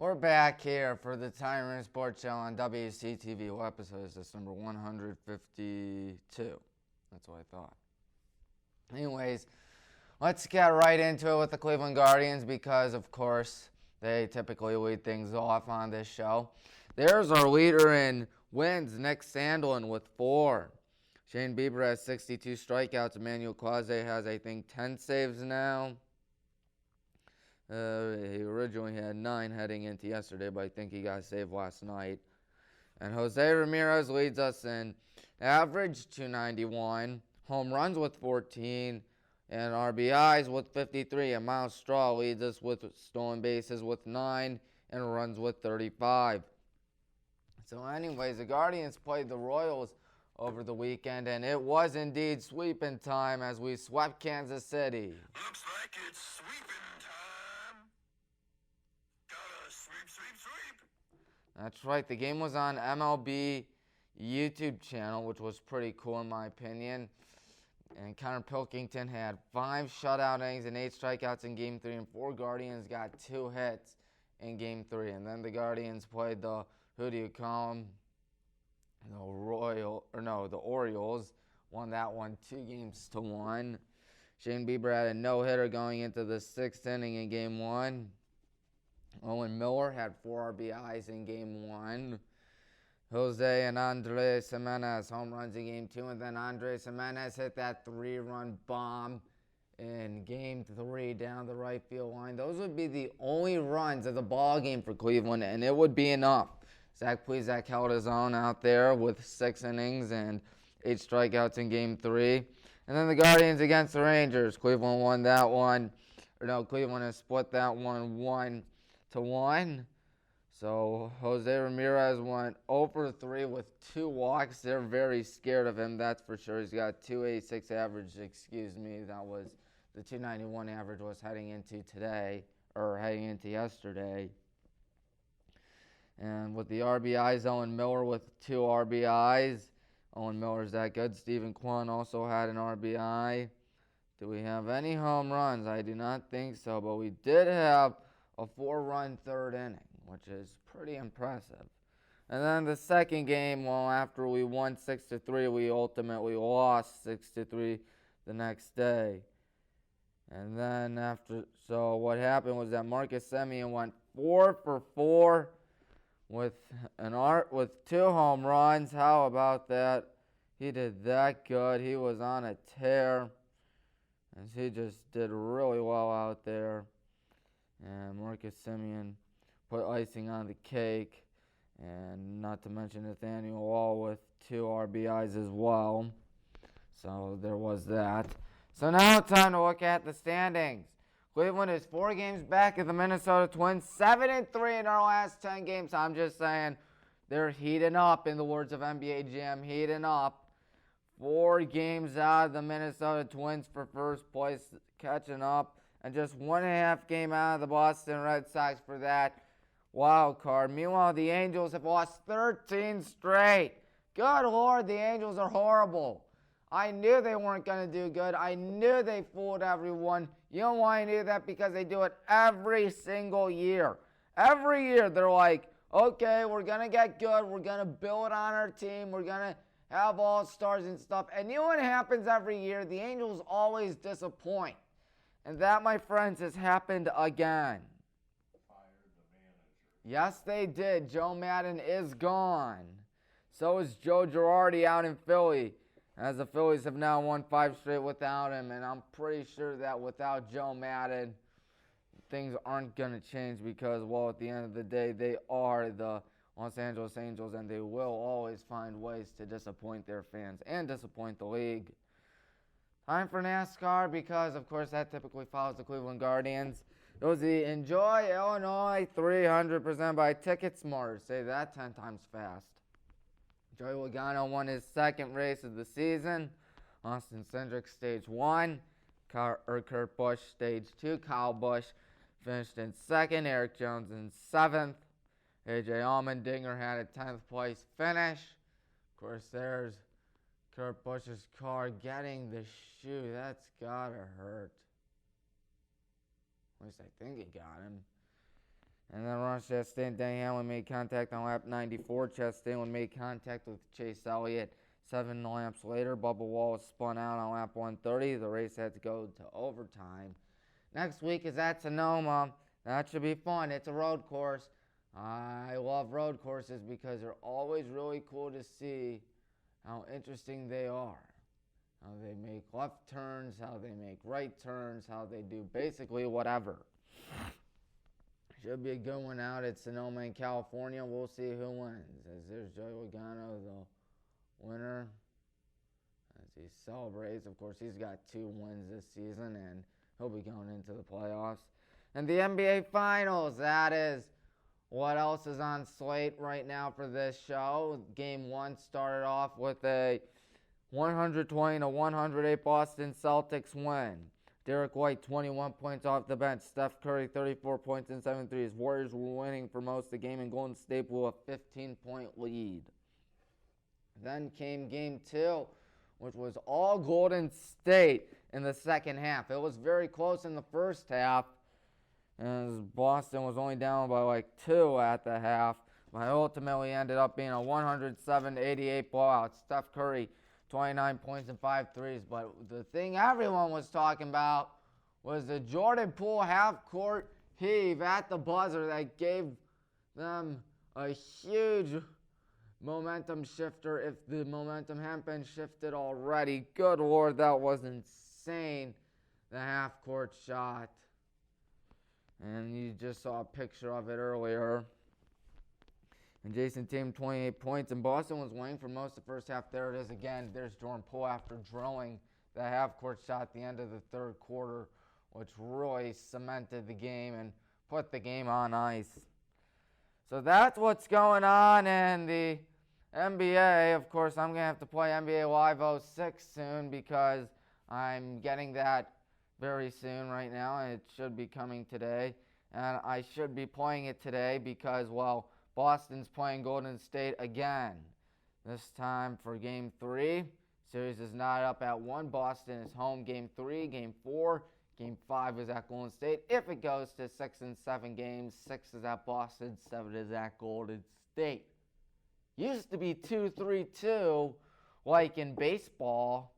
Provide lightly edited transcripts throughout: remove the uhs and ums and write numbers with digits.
We're back here for the Tommy Maroon Sports Show on WCTV. What episode is this? Number 152. That's what I thought. Anyways, let's get right into it with the Cleveland Guardians because, of course, they typically lead things off on this show. There's our leader in wins, Nick Sandlin, with 4. Shane Bieber has 62 strikeouts. Emmanuel Clase has, I think, 10 saves now. He originally had 9 heading into yesterday, but I think he got saved last night. And Jose Ramirez leads us in average, 291, home runs with 14, and RBIs with 53. And Miles Straw leads us with stolen bases with 9 and runs with 35. So anyways, the Guardians played the Royals over the weekend, and it was indeed sweeping time as we swept Kansas City. Looks like it's sweeping time. Gotta sweep, sweep, sweep. That's right. The game was on MLB YouTube channel, which was pretty cool in my opinion. And Connor Pilkington had 5 shutout innings and 8 strikeouts in Game 3, and 4 Guardians got 2 hits in Game 3. And then the Guardians played the, who do you call them? The Orioles. Won that one 2-1. Shane Bieber had a no-hitter going into the 6th inning in Game 1. Owen Miller had 4 RBIs in Game 1. Jose and Andres Jimenez home runs in Game 2. And then Andres Jimenez hit that 3-run bomb in Game 3 down the right field line. Those would be the only runs of the ball game for Cleveland, and it would be enough. Zach Plesac held his own out there with 6 innings and 8 strikeouts in Game 3. And then the Guardians against the Rangers. Cleveland won that one. Cleveland has split that one 1-1. So Jose Ramirez went 0 for 3 with 2 walks. They're very scared of him, that's for sure. He's got 286 average, That was the 291 average was heading into yesterday. And with the RBIs, Owen Miller with 2 RBIs. Owen Miller's that good. Stephen Kwan also had an RBI. Do we have any home runs? I do not think so, but we did have a 4-run 3rd inning, which is pretty impressive. And then the second game, well, after we won 6-3, we ultimately lost 6-3 the next day. And then so what happened was that Marcus Semien went 4 for 4 with 2 home runs. How about that? He did that good. He was on a tear, and he just did really well out there. And Marcus Semien put icing on the cake, and not to mention Nathaniel Wall with 2 RBIs as well. So there was that. So now it's time to look at the standings. Cleveland is 4 games back of the Minnesota Twins, 7-3 in our last 10 games. I'm just saying they're heating up, in the words of NBA Jam, heating up. 4 games out of the Minnesota Twins for first place, catching up, and just 1.5 game out of the Boston Red Sox for that wild card. Meanwhile, the Angels have lost 13 straight. Good Lord, the Angels are horrible. I knew they weren't going to do good. I knew they fooled everyone. You know why I knew that? Because they do it every single year. Every year they're like, okay, we're going to get good. We're going to build on our team. We're going to have all-stars and stuff. And you know what happens every year? The Angels always disappoint. And that, my friends, has happened again. Fired the manager. Yes, they did. Joe Madden is gone. So is Joe Girardi out in Philly, as the Phillies have now won 5 straight without him. And I'm pretty sure that without Joe Madden, things aren't going to change because, well, at the end of the day, they are the Los Angeles Angels, and they will always find ways to disappoint their fans and disappoint the league. Time for NASCAR because, of course, that typically follows the Cleveland Guardians. It was the Enjoy Illinois 300% by TicketSmart. Say that 10 times fast. Joey Logano won his 2nd race of the season. Austin Cindric stage 1. Kurt Busch stage 2. Kyle Busch finished in 2nd. Eric Jones in 7th. AJ Allmendinger had a 10th place finish. Of course, there's Kurt Busch's car getting the shoe. That's gotta hurt. At least I think it got him. And then Ross Chastain, Denny Hamlin made contact on lap 94. Chastain made contact with Chase Elliott 7 laps later. Bubba Wallace spun out on lap 130. The race had to go to overtime. Next week is at Sonoma. That should be fun. It's a road course. I love road courses because they're always really cool to see how interesting they are. How they make left turns, how they make right turns, how they do basically whatever. Should be a good one out at Sonoma in California. We'll see who wins. As there's Joey Logano, the winner. As he celebrates, of course, he's got 2 wins this season, and he'll be going into the playoffs. And the NBA Finals, that is what else is on slate right now for this show. Game 1 started off with a 120-108 Boston Celtics win. Derek White, 21 points off the bench. Steph Curry, 34 points and 7 threes. Warriors were winning for most of the game, and Golden State blew a 15-point lead. Then came Game 2, which was all Golden State in the second half. It was very close in the first half, as Boston was only down by like 2 at the half. But ultimately ended up being a 107-88 blowout. Steph Curry, 29 points and 5 threes. But the thing everyone was talking about was the Jordan Poole half-court heave at the buzzer that gave them a huge momentum shifter if the momentum hadn't been shifted already. Good Lord, that was insane, the half-court shot. And you just saw a picture of it earlier. And Jason Tatum, 28 points. And Boston was winning for most of the first half. There it is again. There's Jordan Poole after drilling the half-court shot at the end of the third quarter, which really cemented the game and put the game on ice. So that's what's going on in the NBA. Of course, I'm going to have to play NBA Live 06 soon because I'm getting that very soon right now. It should be coming today. And I should be playing it today because, well, Boston's playing Golden State again. This time for Game 3. Series is not up at 1. Boston is home Game 3. Game 4. Game 5 is at Golden State. If it goes to 6 and 7 games, 6 is at Boston, 7 is at Golden State. Used to be 2-3-2 like in baseball.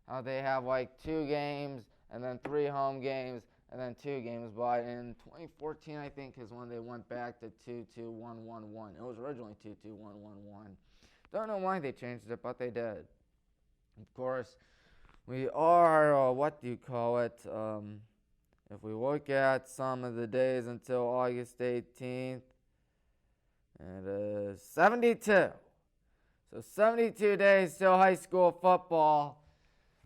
How they have like 2 games and then 3 home games and then 2 games. But in 2014, I think, is when they went back to 2-2-1-1-1. It was originally 2-2-1-1-1. Don't know why they changed it, but they did. Of course, we are, if we look at some of the days until August 18th, it is 72. So 72 days till high school football.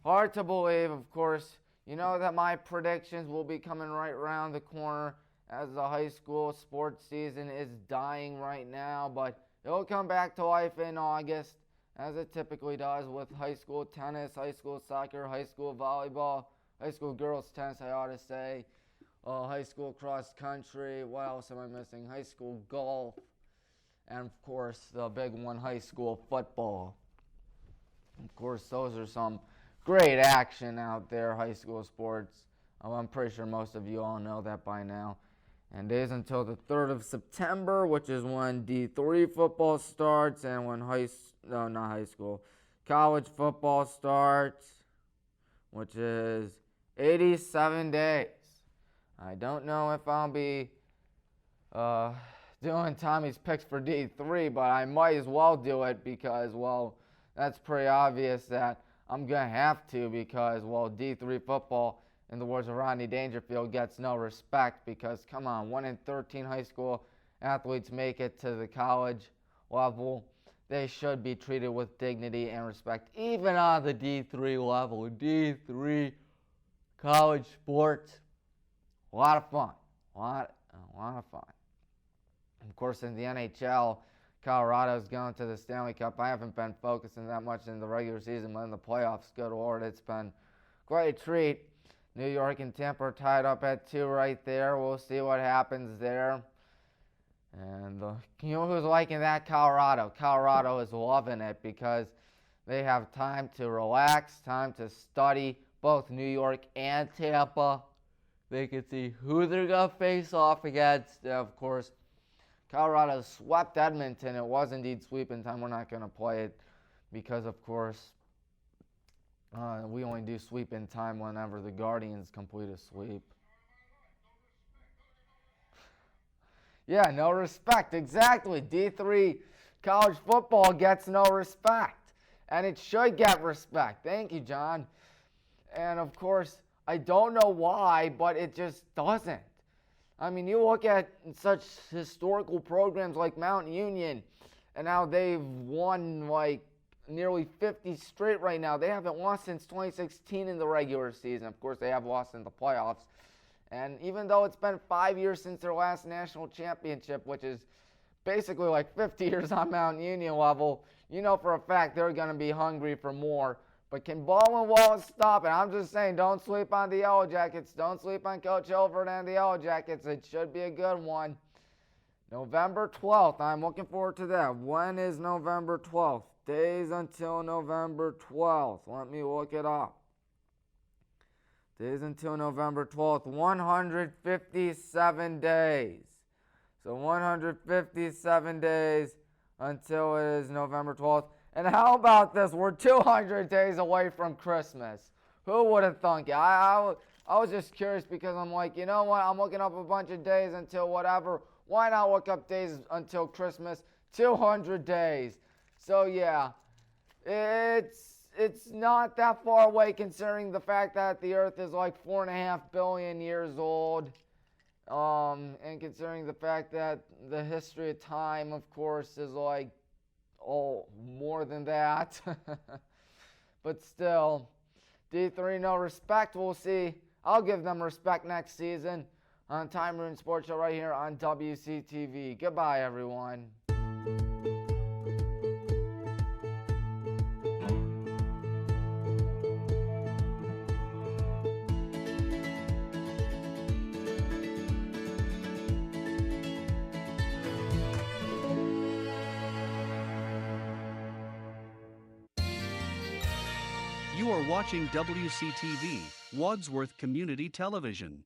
Hard to believe, of course. You know that my predictions will be coming right around the corner as the high school sports season is dying right now, but it'll come back to life in August, as it typically does with high school tennis, high school soccer, high school volleyball, high school girls tennis, I ought to say, high school cross country. What else am I missing? High school golf, and of course the big one, high school football. Of course, those are some great action out there, high school sports. I'm pretty sure most of you all know that by now. And days until the 3rd of September, which is when D3 football starts and when college football starts, which is 87 days. I don't know if I'll be doing Tommy's picks for D3, but I might as well do it because, well, that's pretty obvious that I'm going to have to because, well, D3 football, in the words of Rodney Dangerfield, gets no respect because, come on, 1 in 13 high school athletes make it to the college level. They should be treated with dignity and respect, even on the D3 level. D3 college sports, a lot of fun. A lot of fun. Of course, in the NHL, Colorado's going to the Stanley Cup. I haven't been focusing that much in the regular season, but in the playoffs, good Lord, it's been quite a treat. New York and Tampa are tied up at 2 right there. We'll see what happens there. And you know who's liking that? Colorado. Colorado is loving it because they have time to relax, time to study. Both New York and Tampa they can see who they're going to face off against. And of course, Colorado swept Edmonton. It was indeed sweeping time. We're not going to play it because, of course, we only do sweep in time whenever the Guardians complete a sweep. Yeah, no respect. Exactly. D3 college football gets no respect. And it should get respect. Thank you, John. And, of course, I don't know why, but it just doesn't. I mean, you look at such historical programs like Mount Union and how they've won like nearly 50 straight right now. They haven't lost since 2016 in the regular season. Of course, they have lost in the playoffs. And even though it's been 5 years since their last national championship, which is basically like 50 years on Mount Union level, you know for a fact they're going to be hungry for more. But can Baldwin Wallace stop it? I'm just saying, don't sleep on the Yellow Jackets. Don't sleep on Coach Hilford and the Yellow Jackets. It should be a good one. November 12th. I'm looking forward to that. When is November 12th? Days until November 12th. Let me look it up. Days until November 12th. 157 days. So 157 days until it is November 12th. And how about this? We're 200 days away from Christmas. Who would have thunk it? I was just curious because I'm like, you know what? I'm looking up a bunch of days until whatever. Why not look up days until Christmas? 200 days. So yeah, it's not that far away considering the fact that the Earth is like 4.5 billion years old. And considering the fact that the history of time, of course, is like, more than that. But still, D3 no respect. We'll see. I'll give them respect next season on Tommy Maroon Sports Show right here on WCTV. Goodbye, everyone. You are watching WCTV, Wadsworth Community Television.